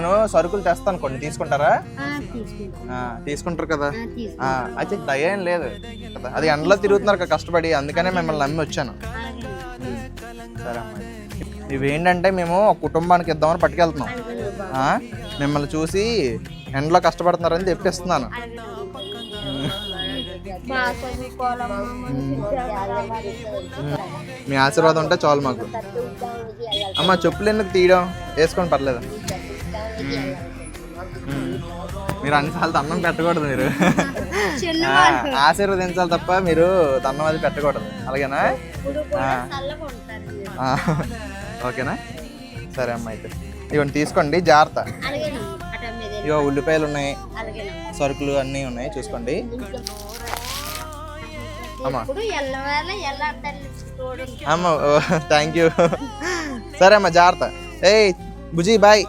నేను సరుకులు తెస్తాను, కొన్ని తీసుకుంటారా? తీసుకుంటారు కదా. అయితే దయ ఏం లేదు కదా, అది ఎండలో తిరుగుతున్నారు కదా కష్టపడి, అందుకనే మిమ్మల్ని నమ్మి వచ్చాను. సరే అమ్మాయి, ఇవేంటంటే మేము ఒక కుటుంబానికి ఇద్దామని పట్టుకెళ్తున్నాం. మిమ్మల్ని చూసి ఎండలో కష్టపడుతున్నారని తెప్పిస్తున్నాను. మీ ఆశీర్వాదం ఉంటే చాలు మాకు. అమ్మ చెప్పులు ఎందుకు తీయడం, వేసుకోండి పర్లేదు. మీరు అన్నిసార్లు దండం పెట్టకూడదు, మీరు ఆశీర్వదించాలి తప్ప మీరు దండం అది పెట్టకూడదు, అలాగేనా? ఓకేనా? సరే అమ్మ, అయితే ఇవన్నీ తీసుకోండి, జాగ్రత్త. ఇవో ఉల్లిపాయలు ఉన్నాయి, సరుకులు అన్నీ ఉన్నాయి, చూసుకోండి అమ్మా. అమ్మ థ్యాంక్ యూ. సరే అమ్మ, జాగ్రత్త. ఏయ్ బుజీ, బాయ్.